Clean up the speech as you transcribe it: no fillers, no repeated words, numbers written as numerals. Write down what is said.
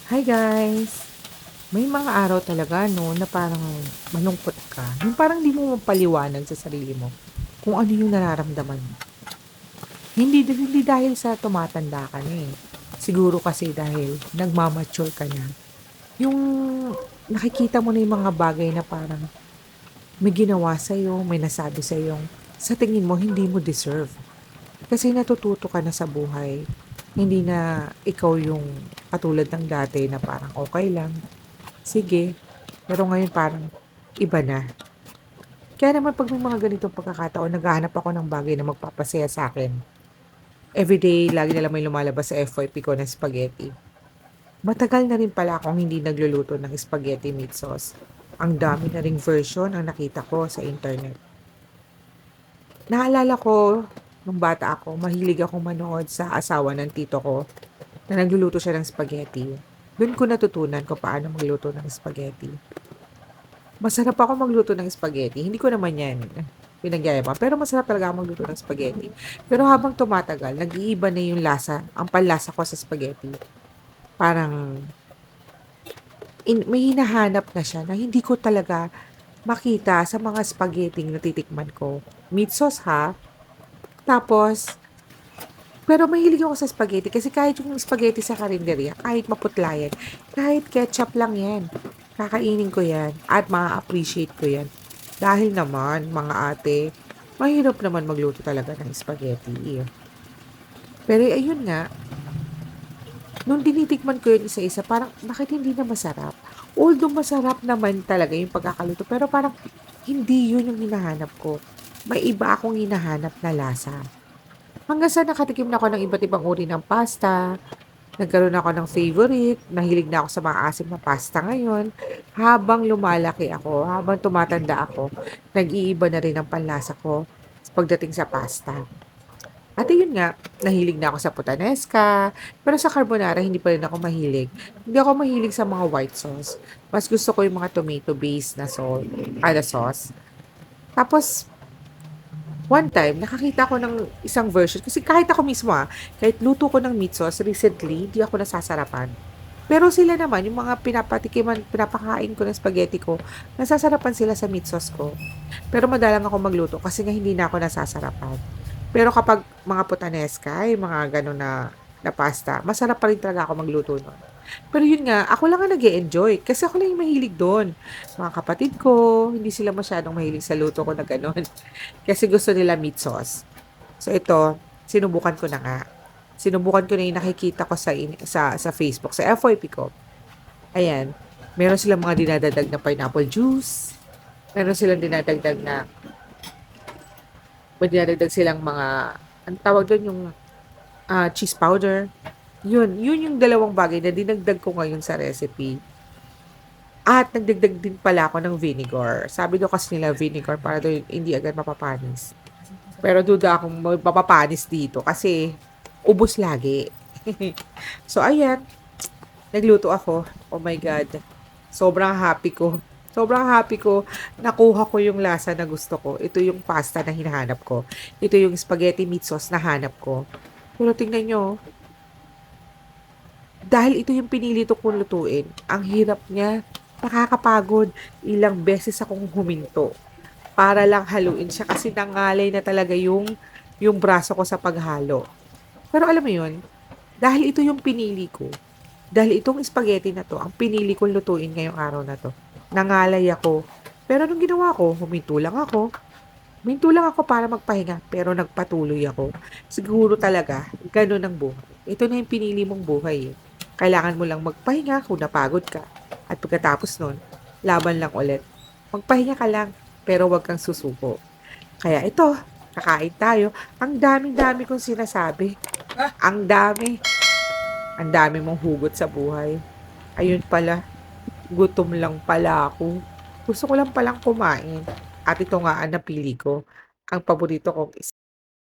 Hi guys! May mga araw talaga 'no, na parang malungkot ka, yung parang di mo mapaliwanag sa sarili mo kung ano yung nararamdaman mo. Hindi dahil sa tumatanda ka na, eh. Siguro kasi dahil nagma-mature ka na. Yung nakikita mo na yung mga bagay na parang may ginawa sa'yo, may nasabi sa'yong sa tingin mo hindi mo deserve. Kasi natututo ka na sa buhay. Hindi na ikaw yung katulad ng dati na parang okey lang, sige. Pero ngayon parang iba na. Kaya naman 'pag may mga ganitong pagkakataon naghahanap ako ng bagay na magpapasaya sa'kin. Everyday lagi na lang may lumalabas sa FYP ko na spaghetti. Matagal na rin pala akong hindi nagluluto ng spaghetti meat sauce. Ang dami na ring version ang nakita ko sa internet. Naalala ko nung bata ako mahilig akong manood sa asawa ng tito ko na nagluluto siya ng spaghetti. Dun ko natutunan kung paano magluto ng spaghetti. Masarap ako magluto ng spaghetti, hindi ko naman 'yan pinagyayabang, pero masarap talaga ako magluto ng spaghetti. Pero habang tumatagal nag-iiba na yung lasa, ang panlasa ko sa spaghetti. Parang may hinahanap na siya na hindi ko talaga makita sa mga spaghetting natitikman ko. Meat sauce ha, tapos pero mahilig ako sa spaghetti kasi kahit yung spaghetti sa karinderya, kahit maputla yan, kahit ketchup lang yan, kakainin ko yan at maa-appreciate ko yan. Dahil naman, mga ate, mahirap naman magluto talaga ng spaghetti. Pero ayun nga, nung tinitikman ko yun isa-isa, parang bakit hindi na masarap? Although masarap naman talaga yung pagkakaluto, pero parang hindi yun yung hinahanap ko. May iba akong hinahanap na lasa. Hanggang sa nakatikim na ako ng iba't ibang uri ng pasta, nagkaroon ako ng favorite, nahilig na ako sa maasim na pasta ngayon. Habang lumalaki ako, habang tumatanda ako, nag-iiba na rin ang panlasa ko pagdating sa pasta. At yun nga, nahilig na ako sa puttanesca, pero sa carbonara hindi pa rin ako mahilig. Hindi ako mahilig sa mga white sauce. Mas gusto ko yung mga tomato-based na sauce. Tapos, one time, nakakita ko ng isang version, kasi kahit ako mismo kahit luto ko ng meat sauce recently, di ako nasasarapan. Pero sila naman, yung mga pinapakain ko ng spaghetti ko, nasasarapan sila sa meat sauce ko. Pero madalang ako magluto kasi nga hindi na ako nasasarapan. Pero kapag mga puttanesca, yung mga gano'n na pasta, masarap pa rin talaga ako magluto nun. Pero yun nga, ako lang ang nag-e-enjoy kasi ako lang yung mahilig do'n. Mga kapatid ko, hindi sila masyadong mahilig sa luto ko na gano'n kasi gusto nila meat sauce. So ito, sinubukan ko na nga. Sinubukan ko na yung nakikita ko sa Facebook, sa FYP ko. Ayan, meron silang mga dinadagdag na pineapple juice, meron silang dinadagdag na may dinadagdag silang mga anong tawag dun, yung, cheese powder. Yun yung dalawang bagay na dinagdag ko ngayon sa recipe. At nagdagdag din pala ako ng vinegar. Sabi daw kasi nila vinegar para daw hindi agad mapapanis. Pero duda akong mapapanis dito kasi ubos lagi. So ayan, nagluto ako. Oh my God. Sobrang happy ko. Sobrang happy ko. Nakuha ko yung lasa na gusto ko. Ito yung pasta na hinahanap ko. Ito yung spaghetti meat sauce na hanap ko. Pero tingnan nyo, dahil ito yung pinili kong lutuin, ang hirap niya, nakakapagod. Ilang beses akong huminto para lang haluin siya kasi nangalay na talaga yung braso ko sa paghalo. Pero alam mo yun, dahil ito yung pinili ko, dahil itong spaghetti na 'to ang pinili kong lutuin ngayong araw na 'to, nangalay ako. Pero anong ginawa ko, huminto lang ako para magpahinga pero nagpatuloy ako. Siguro talaga gano'n ang buhay. Ito na yung pinili mong buhay, eh. Kailangan mo lang magpahinga kung napagod ka at pagkatapos nun, laban lang ulit. Magpahinga ka lang pero 'wag kang susuko. Kaya ito, kakain tayo. Ang dami-dami kong sinasabi, ang dami. Ang dami mong hugot sa buhay. Ayun pala, gutom lang pala ako. Gusto ko lang palang kumain. At ito nga ang napili ko. Ang paborito kong